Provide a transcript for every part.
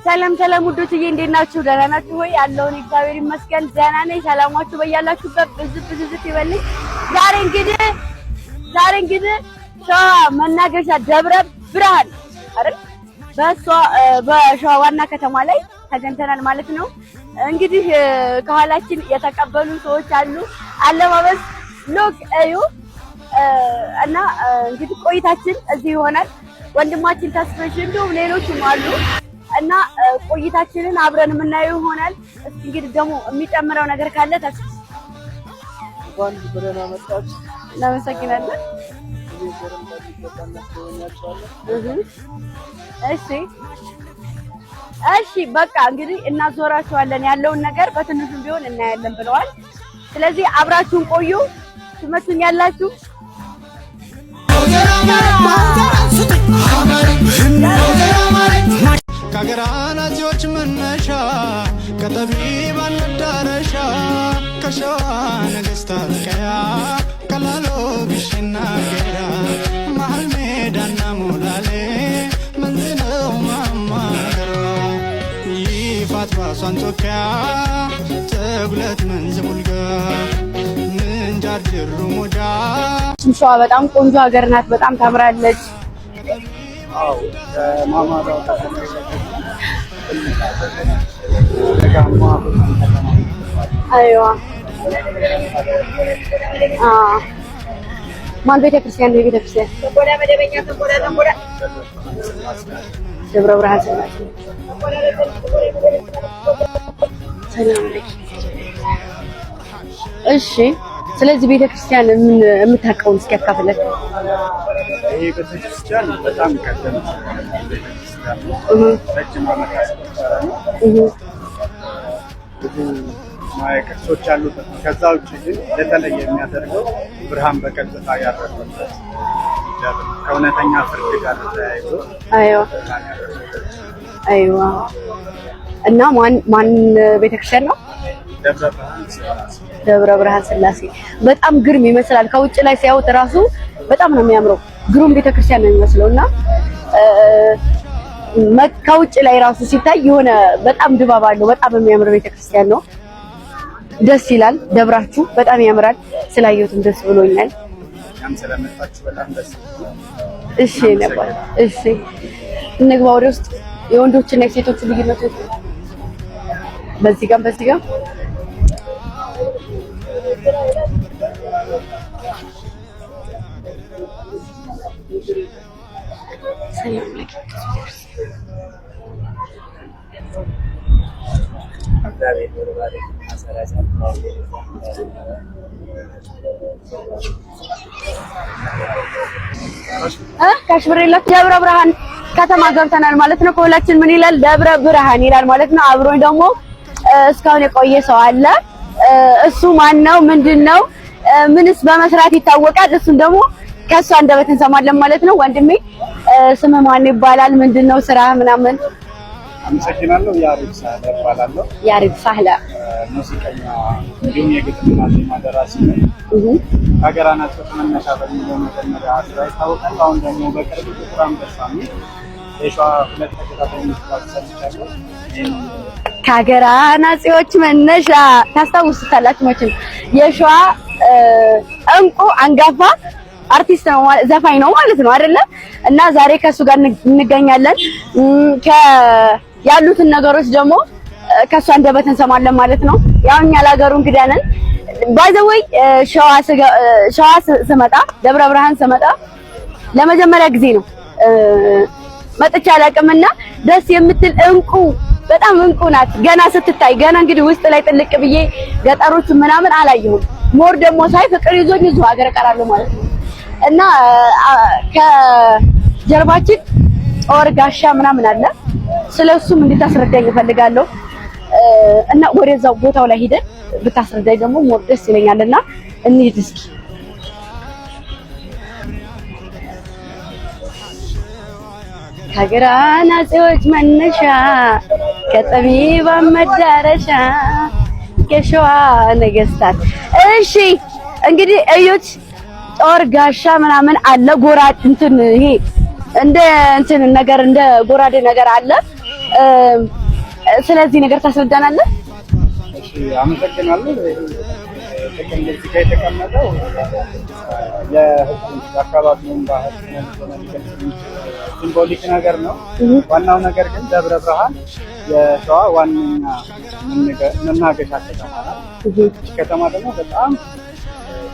ሰላም ሰላም ውዶችዬ እንዴት ናችሁ? ደህና ናችሁ ወይ? ያለውን እግዚአብሔር ይመስገን ደህና ነኝ። ሰላማችሁ በያላችሁበት ብዝት ይበልኝ። ዛሬ እንግዲህ ሸዋ መናገሻ ደብረ ብርሃን አይደል? በሸዋ ዋና ከተማ ላይ ተገኝተናል ማለት ነው። እንግዲህ ከኋላችን የተቀበሉ ሰዎች አሉ። አለባበስ ሎክ እዩ እና እንግዲህ ቆይታችን እዚህ ይሆናል። ወንድማችን ተስፈሽ እንዲሁም ሌሎችም አሉ እና ቆይታችንን አብረን የምናየው ይሆናል። እስኪ እንግዲህ ደግሞ የሚጨምረው ነገር ካለ ተስፋ እንኳን ብረና መጣች። እናመሰግናለን። እሺ በቃ እንግዲህ እናዞራችኋለን። ያለውን ነገር በትንሹም ቢሆን እናያለን ብለዋል። ስለዚህ አብራችሁን ቆዩ። ትመቱኛላችሁ። ከገራናዚዎች መነሻ ከጠቢባን መዳረሻ ከሸዋ ነገስታት ቀያ ቀላሎ ግሽና ገዳ መሀል ሜዳና ሞላሌ መንዝነው ማማገሮ ይፋት ባሷን ጾኪያ ተጉለት መንዝ ሙልጋ ምንጃር ጅሩ ሞዳ ሸዋ በጣም ቆንጆ ሀገር ናት። በጣም ታምራለች። ማማዳው አይዋ ማን ቤተክርስቲያን ነው? ቤተክርስቲያን ተቆዳ መደበኛ ተቆዳ ደብረ ብርሃን ስላሴ ሰላም አለይኩም። እሺ ስለዚህ ቤተክርስቲያን የምታውቀውን እስኪ አካፍለን። ይሄ ቤተክርስቲያን በጣም ቀደምት ቤተክርስቲያን ነው። ረጅም ዓመት ያስቆጠረ ነው። ብዙ ማየ ቅርሶች አሉበት። ከዛ ውጭ ግን የተለየ የሚያደርገው ብርሃን በቀጥታ ያረፈበት ከእውነተኛ ፍርድ ጋር ተያይዞ አይዋ እና ማን ቤተክርስቲያን ነው? ደብረ ብርሃን ስላሴ በጣም ግርም ይመስላል። ከውጭ ላይ ሲያዩት ራሱ በጣም ነው የሚያምረው። ግሩም ቤተክርስቲያን ነው የሚመስለውና ከውጭ ላይ ራሱ ሲታይ የሆነ በጣም ድባብ አለው። በጣም የሚያምር ቤተክርስቲያን ነው። ደስ ይላል። ደብራችሁ በጣም ያምራል። ስላየሁትም ደስ ብሎኛል። ያም ስለመጣችሁ በጣም ደስ ይላል። እሺ ነበር። እሺ እንግባ ወደ ውስጥ። የወንዶችና የሴቶች ልዩነት በዚህ ጋር ሰላም አለይኩም። ካሽብሬላ ደብረ ብርሃን ከተማ ገብተናል ማለት ነው። ከሁላችን ምን ይላል? ደብረ ብርሃን ይላል ማለት ነው። አብሮኝ ደግሞ እስካሁን የቆየ ሰው አለ። እሱ ማን ነው? ምንድነው? ምንስ በመስራት ይታወቃል? እሱን ደግሞ ከሱ አንደበት እንሰማለን ማለት ነው። ወንድሜ ስም ማን ይባላል? ምንድነው ስራ ምናምን? አመሰግናለሁ። ያሪፍ ሳህለ እባላለሁ። ያሪፍ ሳህለ ሙዚቀኛ እንዲሁም የግጥምና ዜማ ደራሲ ነኝ። ከገራናዚዎች መነሻ በሚለው መጀመሪያ ስራ ይታወቃል። አሁን ደግሞ በቅርብ ጥቁር አንበሳ የሸዋ ሁለት ተከታታይ ሙዚቃዎች ሰርቻለሁ። ከገራናዚዎች መነሻ ታስታውሱታላችሁ መቼም የሸዋ እንቁ አንጋፋ አርቲስት ነው ማለት ዘፋኝ ነው ማለት ነው አይደለ? እና ዛሬ ከሱ ጋር እንገኛለን። ያሉትን ነገሮች ደግሞ ከሱ አንደበት እንሰማለን ማለት ነው። ያው እኛ ለሀገሩ እንግዳ ነን። ባይ ዘ ወይ ሸዋ ስመጣ ደብረ ብርሃን ስመጣ ለመጀመሪያ ጊዜ ነው መጥቻ አላውቅምና ደስ የምትል እንቁ በጣም እንቁ ናት። ገና ስትታይ ገና እንግዲህ ውስጥ ላይ ጥልቅ ብዬ ገጠሮቹ ምናምን አላየሁም። ሞር ደግሞ ሳይ ፍቅር ይዞኝ እዚሁ ሀገር እቀራለሁ ማለት ነው። እና ከጀርባችን ጦር ጋሻ ምናምን አለ። ስለሱም እንድታስረዳኝ እፈልጋለሁ። እና ወደዛው ቦታው ላይ ሄደን ብታስረዳኝ ደግሞ ሞር ደስ ይለኛልና እንሂድ እስኪ። ከገራናዚዎች መነሻ ከጠቢባን መዳረሻ ከሸዋ ነገስታት። እሺ እንግዲህ እዩት ጦር ጋሻ ምናምን አለ። ጎራድ እንትን ይሄ እንደ እንትን ነገር እንደ ጎራዴ ነገር አለ። ስለዚህ ነገር ታስረዳናለህ? እሺ አመሰግናለሁ። ጥቅም እዚህ ጋር የተቀመጠው የአካባቢውን ባህል ሲምቦሊክ ነገር ነው። ዋናው ነገር ግን ደብረ ብርሃን የሸዋ ዋነኛ መናገሻ ከተማ ናት። ከተማ ደግሞ በጣም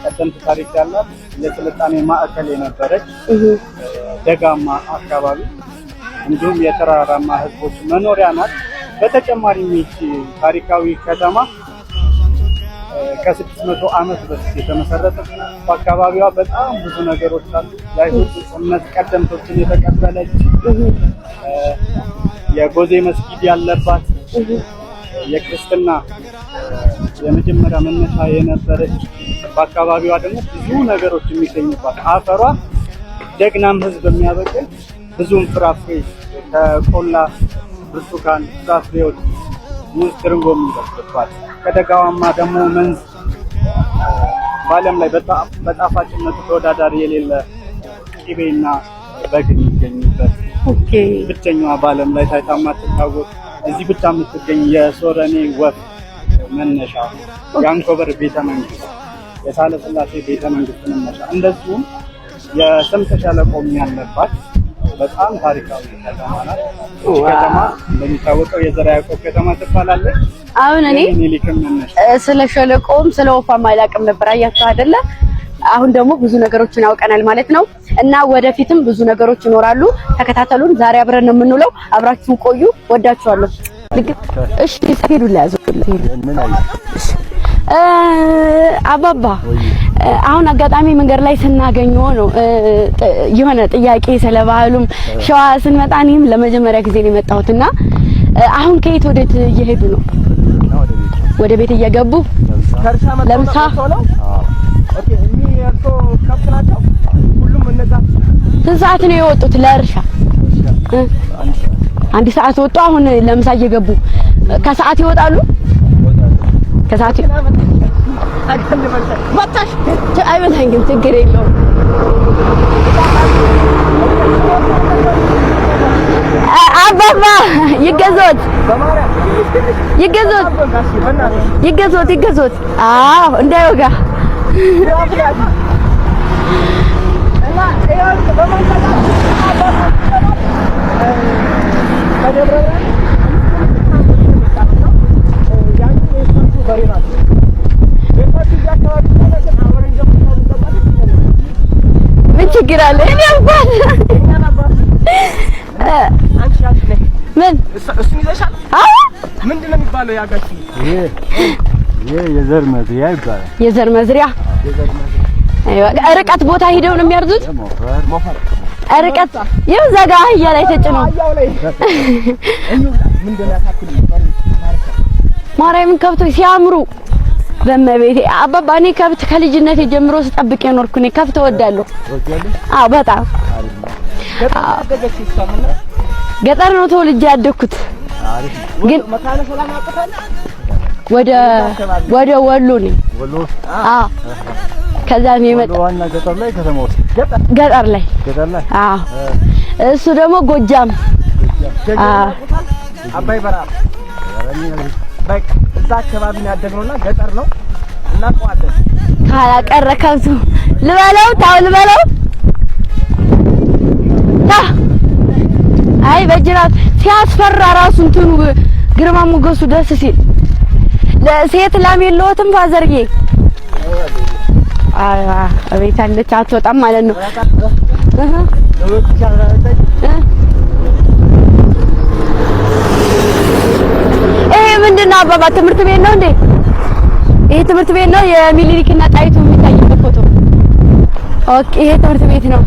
ቀደምት ታሪክ ያላት የስልጣኔ ማዕከል የነበረች ደጋማ አካባቢ እንዲሁም የተራራማ ህዝቦች መኖሪያ ናት። በተጨማሪም ይህች ታሪካዊ ከተማ ከ600 ዓመት በፊት የተመሰረተች በአካባቢዋ በጣም ብዙ ነገሮች አሉ። የአይሁድ እምነት ቀደምቶችን የተቀበለች የጎዜ መስጊድ ያለባት የክርስትና የመጀመሪያ መነሻ የነበረች በአካባቢዋ ደግሞ ብዙ ነገሮች የሚገኙባት አፈሯ ጀግናም ህዝብ የሚያበቅል ብዙም ፍራፍሬ ከቆላ ብርቱካን፣ ፍራፍሬዎች፣ ሙዝ፣ ትርንጎ የሚበቅልባት ከደጋዋማ ደግሞ መንዝ በዓለም ላይ በጣፋጭነቱ ተወዳዳሪ የሌለ ቅቤና በግ የሚገኝበት ብቸኛዋ በዓለም ላይ ታይታ የማትታወቅ እዚህ ብቻ የምትገኝ የሶረኔ ወፍ መነሻ የአንኮበር ቤተ መንግስት፣ የሳህለ ሥላሴ ቤተ መንግስት መነሻ እንደዚሁም የስምጥ ሸለቆም ያለባት በጣም ታሪካዊ ከተማ ናት። ከተማ እንደሚታወቀው የዘርዓ ያዕቆብ ከተማ ትባላለች። አሁን እኔ ስለ ሸለቆም ስለ ወፋም አላውቅም ነበር። አያችሁ አይደለ? አሁን ደግሞ ብዙ ነገሮችን ያውቀናል ማለት ነው። እና ወደፊትም ብዙ ነገሮች ይኖራሉ። ተከታተሉን። ዛሬ አብረን ነው የምንውለው። አብራችሁ ቆዩ። ወዳችኋለሁ። እሺ ሄዱ ለያዙልኝ። አባባ አሁን አጋጣሚ መንገድ ላይ ስናገኘው ነው የሆነ ጥያቄ ስለ ባህሉም ሸዋ ስንመጣ እኔም ለመጀመሪያ ጊዜ ነው የመጣሁትና አሁን ከየት ወዴት እየሄዱ ነው? ወደ ቤት እየገቡ ለምሳ ኦኬ የሚያርሶ ከብት ናቸው ሁሉም እነዛ። ስንት ሰዓት ነው የወጡት ለእርሻ? አንድ ሰዓት ወጡ። አሁን ለምሳ እየገቡ ከሰዓት ይወጣሉ። ከሰዓት ወጣሽ አይበታኝም፣ ችግር የለውም። አባባ ይገዞት ይገዞት ይገዞት ይገዞት። አዎ እንዳይወጋ ምን ችግር አለ? እኔ አባል ምን እሱን ይዘሻል? አዎ ምንድን ነው የሚባለው? ያጋቺ ይሄ የዘር መዝሪያ ይባላል። የዘር መዝሪያ ርቀት ቦታ ሂደው ነው የሚያርዙት። ርቀት ይኸው እዛ ጋር አህያ ላይ ተጭኖ ማርያምን ከብቶች ሲያምሩ በመቤቴ አባባ እኔ ከብት ከልጅነቴ ጀምሮ ስጠብቅ የኖርኩ ነኝ። ከብት እወዳለሁ። አዎ በጣም ገጠር ነው ተወልጄ ያደኩት። ግን ወደ ወሎ ነኝ። አዎ ከዛ ነው የመጣው። ዋና ገጠር ላይ ከተማ ውስጥ ገጠር ላይ አዎ እሱ ደግሞ ጎጃም አባይ በራ በቃ እዛ አካባቢ ነው ያደግነውና ገጠር ነው እናውቀዋለን። ካላቀረ ከብቱ ልበለው ታው ልበለው ታ አይ በጅራት ሲያስፈራ ራሱ እንትኑ ግርማ ሞገሱ ደስ ሲል ለሴት ላም የለውትም ፋዘርዬ። አቤት አለች አትወጣም ማለት ነው። ይሄ ምንድን ነው አባባ? ትምህርት ቤት ነው እንዴ? ይሄ ትምህርት ቤት ነው የሚኒሊክና ጣይቱ የሚታይበት ፎቶ። ኦኬ ይሄ ትምህርት ቤት ነው።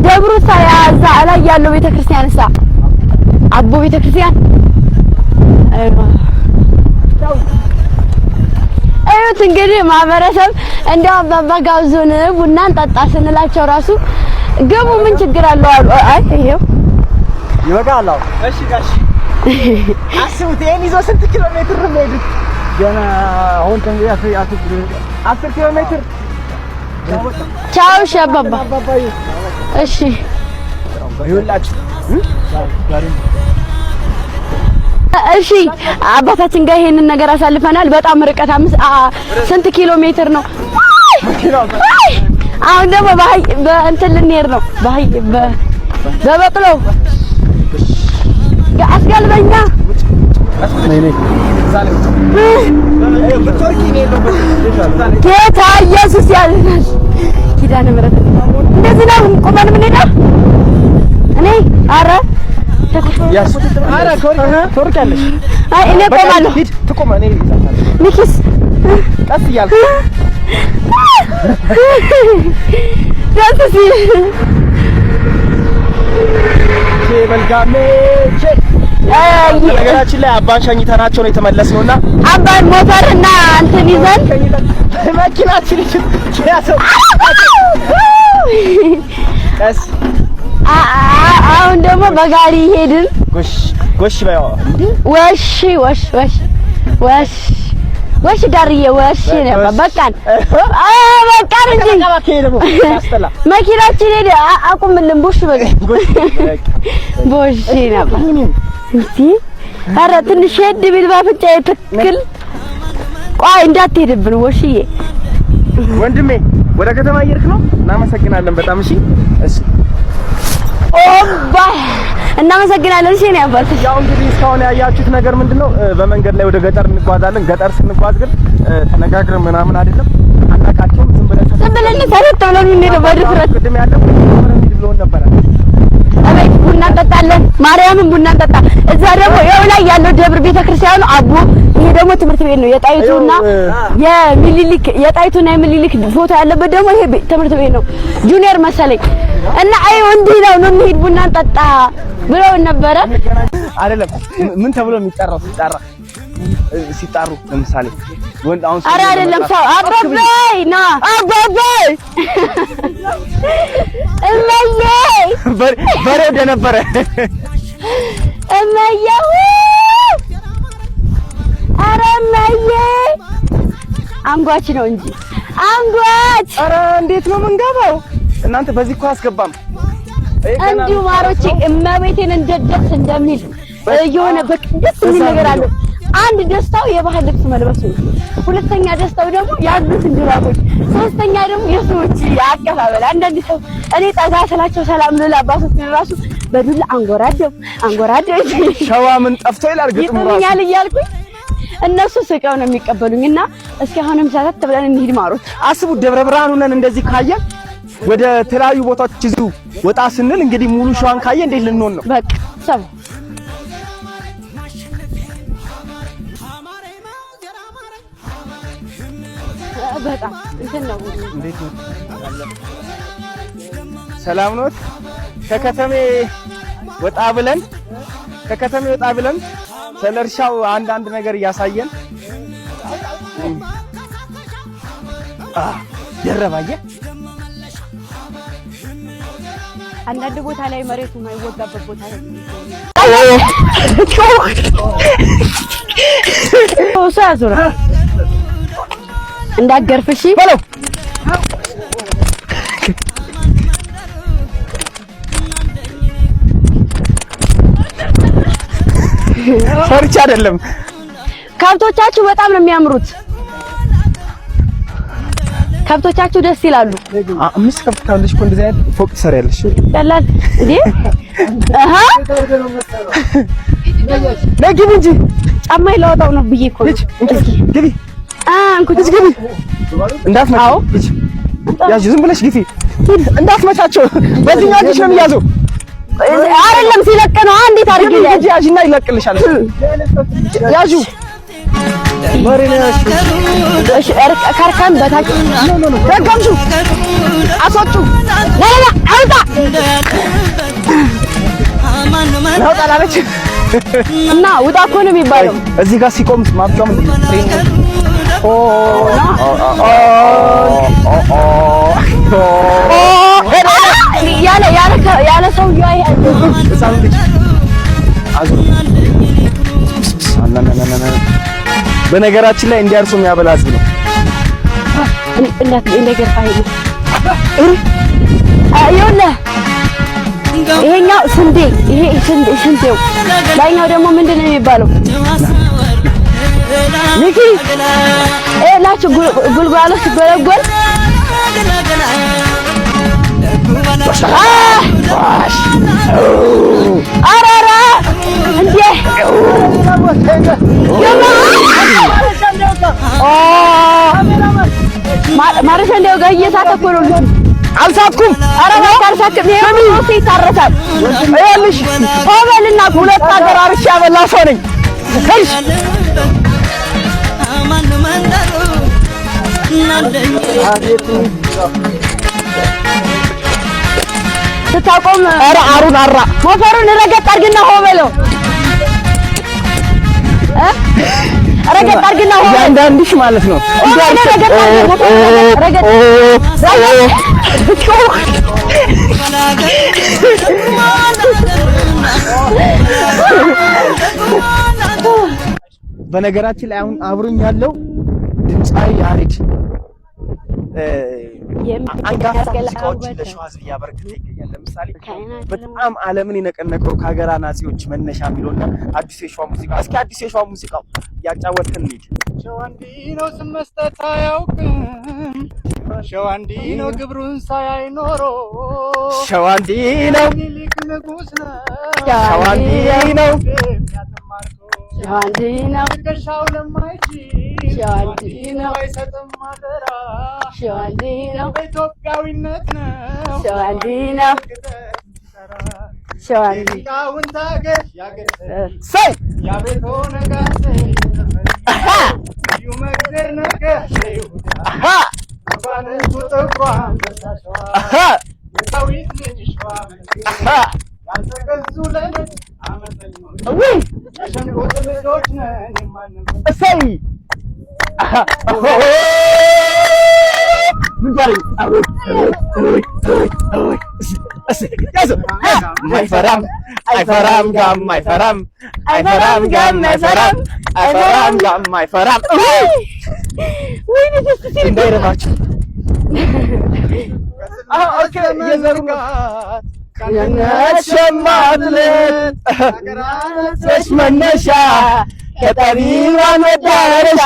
ደብሩ ሳያዛ ላይ ያለው ቤተክርስቲያን ሳ አቦ ቤተክርስቲያን አይወት እንግዲህ ማህበረሰብ እንደው አባባ ጋብዞን ቡና እንጠጣ ስንላቸው ራሱ ገቡ ምን ችግር አለው አሉ። አይ ይሄው ይበቃል። እሺ ጋሽ አስቡት ይሄን ይዞ ስንት ኪሎ ሜትር ነው የሚሄዱት? ገና አሁን እንግዲህ 10 ኪሎ ሜትር ቻው። እሺ አባባ። እሺ ይኸውላችሁ እሺ አባታችን ጋር ይሄንን ነገር አሳልፈናል። በጣም ርቀት ስንት ኪሎ ሜትር ነው? አሁን ደግሞ በእንትን ልንሄድ ነው። በበቅሎ አስጋልበኛ ጌታ ኢየሱስ ያድናል። ኪዳነ ምሕረት እንደዚህ ነው ቁመን የምንሄደው። እኔ ኧረ ትወርቂያለሽ። አይ እኔ እቆማለሁ። ሂድ ትቆማ። እኔ ይዛታለሁ። ሚኪስ ቀስ እያልክ ደስ ሲል መልካም ነገራችን ላይ አባን ሸኝተናቸው ነው የተመለስነውና አባን ሞተርና እንትን ይዘን መኪናችን ያሰው ቀስ አሁን ደግሞ በጋሪ ሄድን። ጎሽ ባይዋ ወሽ ዳርዬ ወሽ ነበር። በቃን እንጂ መኪናችን ሄደ። አቁምልን ቡሽ በል ቡሽ ነበር እንዴ? ኧረ ትንሽ ሄድ ቢል ባፍንጫዬ ትክክል። ቆይ እንዳትሄድብን ወሽዬ። ወንድሜ ወደ ከተማ እየሄድክ ነው? እናመሰግናለን በጣም እሺ። ኦባ እናመሰግናለን። እሺ ነው ያባል። ያው እንግዲህ እስካሁን ያያችሁት ነገር ምንድነው? በመንገድ ላይ ወደ ገጠር እንጓዛለን። ገጠር ስንጓዝ ግን ተነጋግረን ምናምን አይደለም፣ አናቃቸውም። ዝም ብለን ሰረት ብለን እንሄደው በድፍረት ቅድም ያለው እንሂድ ብሎን ነበረ። አቤት ቡና እንጠጣለን። ማርያምን ቡና እንጠጣ። እዛ ደግሞ ያው ላይ ያለው ደብር ቤተክርስቲያኑ አቦ። ይሄ ደግሞ ትምህርት ቤት ነው። የጣይቱና የሚኒሊክ ፎቶ ያለበት ደግሞ ይሄ ትምህርት ቤት ነው። ጁኒየር መሰለኝ። እና አይ እንዲህ ነው እንሂድ ቡና እንጠጣ ብለው ነበረ። አይደለም ምን ተብሎ የሚጠራው ሲጣሩ ለምሳሌ ወንድ አሁን ኧረ አይደለም ሰው አባባይ ና አባባይ እመዬ በሬ እንደነበረ እመዬ ኧረ እመዬ አንጓች ነው እንጂ አንጓች። ኧረ እንዴት ነው የምንገባው? እናንተ በዚህ እኮ አያስገባም። እንዲሁ ማሮቼ እመቤቴን እንደደስ እንደሚል የሆነ በቃ ደስ የሚል ነገር አለው። አንድ ደስታው የባህል ልብስ መልበስ ነው። ሁለተኛ ደስታው ደግሞ ያሉትን ድባቦች፣ ሶስተኛ ደግሞ የሰዎች አቀባበል። አንዳንድ ሰው እኔ ጠጋ ስላቸው ሰላም ልል አባቶች ራሱ በዱላ አንጎራደው ሸዋ ምን ጠፍቶ ይላል ግጥሙ ራሱ ይጥኛል እያልኩኝ እነሱ ስቀው ነው የሚቀበሉኝና እስኪ አሁንም ሰተት ብለን እንሂድ ማሮች። አስቡ ደብረ ብርሃን ሆነን እንደዚህ ካየን ወደ ተለያዩ ቦታዎች ይዙ ወጣ ስንል እንግዲህ ሙሉ ሸዋን ካየ እንዴት ልንሆን ነው? በቃ ሰው በጣም እንትን ነው። እንዴት ነው? ሰላም ነው? ከከተሜ ወጣ ብለን ስለርሻው አንዳንድ ነገር እያሳየን ደረባየ አንዳንድ ቦታ ላይ መሬቱ የማይወጋበት ቦታ ላይ ዙራ እንዳገርፍሽ በለው። ፈርቻ አይደለም። ከብቶቻችሁ በጣም ነው የሚያምሩት። ከብቶቻችሁ ደስ ይላሉ። አምስት ከብት ካለሽ እኮ እንደዚህ አይነት ፎቅ ትሰሪያለሽ። ቀላል እንዴ? አሃ ለግቢ እንጂ ጫማ ይለወጣው ነው ብዬ እኮ ነው። ግቢ እንኩት ግቢ እንዳትመጪው። ያዥ ዝም ብለሽ ግቢ እንዳትመቻቸው። በዚህኛው እጅሽ ነው የሚያዘው። አይደለም ሲለቅ ነው። እንዴት አድርጌ ያዥና ይለቅልሻል። ያዡ እሺ ከርከም በታች ደገምሹ አስወጡ። ለላ አውጣ አውጣ ላለች እና ውጣ እኮ ነው የሚባለው። እዚህ ጋር ሲቆም ማብጫው ምንድን ነው? ያለ ሰውዬው በነገራችን ላይ እንዲያርሱ የሚያበላ ህዝብ ነው። እንደገርፋ ይኸውልህ ይሄኛው ስንዴ ይሄ ስንዴው ላይኛው ደግሞ ምንድን ነው የሚባለው? ንኪ ላችሁ ጉልጓሎ ሲጎለጎል አራራ እንዴ ማረሻ እንደው ጋር እየሳተኩ ነው። አልሳትኩም። ኧረ እባክህ አልሳትኩም። ይሄው ነው ይታረሳል። ይኸውልሽ ሆበልና ሁለት ሀገር አርሻ ያበላ ሰው ነኝ። እሺ ስታቆም ኧረ አሩን አራ ሞፈሩን ረገጥ አድርግና ሆበለው ረገጥ አድርግና ሆበለው አንዳንድሽ ማለት ነው። ረገጥ በነገራችን ላይ አሁን አብሮኝ ያለው ድምጻዊ ያሬድ አንጋፋ ሙዚቃዎችን ለሸዋ ሕዝብ እያበረከተ ይገኛል። ለምሳሌ በጣም ዓለምን የነቀነቀው ከሀገራ ናጺዎች መነሻ የሚለውና አዲሱ የሸዋ ሙዚቃ እስኪ አዲሱ የሸዋ ሙዚቃው ያጫወተን ልጅ ሸዋ እንዲህ ነው ስም መስጠት አያውቅም፣ ሸዋ እንዲህ ነው ግብሩን ሳያይ ኖሮ፣ ሸዋ እንዲህ ነው ሊቅ ንጉሥ ነው፣ ሸዋ እንዲህ ነው ሸዋ እንዲህ ነው ትከሻው ለማይችል ሸዋ እንዲህ ነው አይሰጥም አደራ፣ ሸዋ እንዲህ ነው በኢትዮጵያዊነት ነው ሸዋ እንዲህ ነው ሸዋ እንዲህ ሊቃውን ታገሽ ያገር ሰይ ያቤቶ ነጋሴ ዩ መግደር ነጋሴ ባለቱ ጥቋም በሳሸዋ የታዊት ልጅ ሸዋ ያልተገዙ ለልጅ አመፀኞች የሸንጎጥ ልጆች ነን የማንም ሰይ ምን ጋር አይፈራም አይፈራም ጋም አይፈራም አይፈራም ጋም አይፈራም አይፈራም ጋም አይፈራም ወይኔ ደስ ሲል እንዳይረባችሁ ኦኬ የዘርጋት ከነሸማትለት ሰሽ መነሻ ከጠቢባን መዳረሻ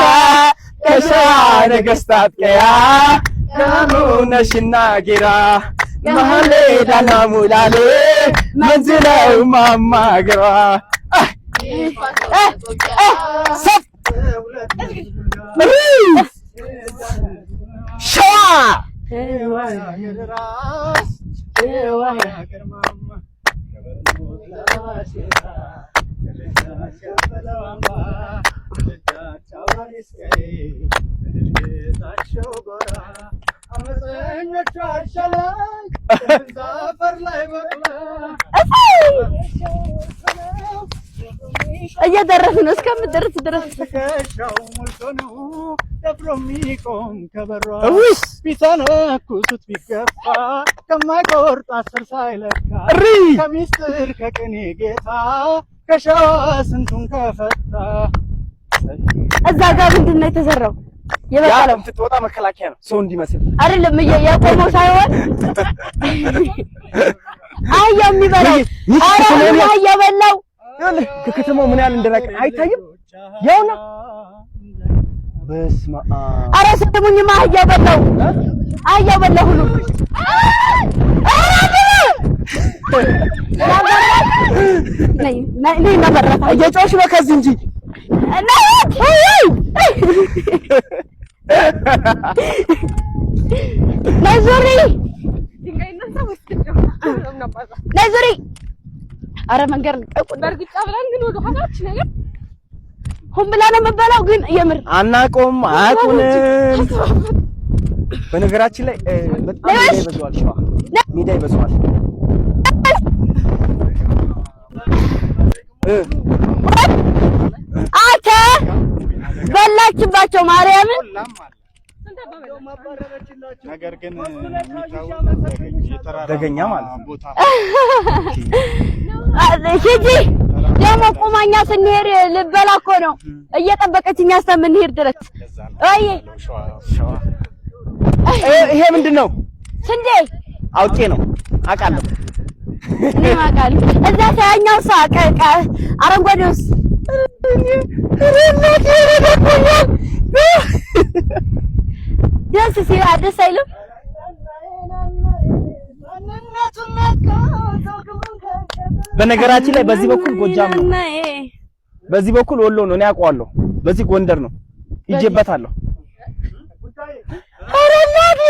ከሸዋ ነገስታት ቀያ ከሙነሽና ጌራ መሀሌ ዳና ሙላሌ መንዝለው ማማገሯ ሸዋ እየደረስን ነው እስከምትደርስ ድረስ ትከሻው ሞልቶ ነው ደፍሮ የሚቆም ከበሯ ቢተነኩሱት ቢገፋ ከማይቆርጥ አስር ሳይለካ ከሚስጥር ከቅኔ ጌታ ከሸዋ ስንቱን ከፈታ እዛ ጋር ምንድን ነው የተሰራው? የበቀለው ስትወጣ መከላከያ ነው ሰው እንዲመስል አይደለም የቆመው ሳይሆን አህያው የሚበላው አህያው በላው። ከከተማው ምን ያህል እንደራቀ አይታይም። ያው ነው። በስመ አብ። ኧረ ስሙኝማ አህያው በላው፣ አህያው በላው ሁሉ ነይ መበረታ እየጮሽ ነው ከዚህ እንጂ ነይ ዙሪ ነይ ዙሪ። ኧረ መንገድ ደርግጫ ብለን ግን ወደ ኋላች ነገር ሁን ብላ ነው የምትበላው። ግን የምር አናውቀውም አያውቁንም። በነገራችን ላይ በጣም ሜዳ ይበዛዋል። ሸዋ ሜዳ ይበዛዋል። አንተ በላችባቸው ማርያምን። ነገር ግን ደገኛ ማለት ነው ቦታ ሂጂ ደግሞ ቁማኛ ስንሄድ ልበላ እኮ ነው እየጠበቀችኝ እስከምንሄድ ድረስ። አይ ይሄ ምንድን ነው? ስንዴ አውቄ ነው አውቃለሁ። እኔ አውቃለሁ። እዛ ሳያኛው ሳቀቀ አረንጓዴውስ ደስ ሲል ደስ አይልም? በነገራችን ላይ በዚህ በኩል ጎጃም ነው፣ በዚህ በኩል ወሎ ነው። እኔ አውቀዋለሁ። በዚህ ጎንደር ነው፣ ይጀበታለሁ። አረ እናት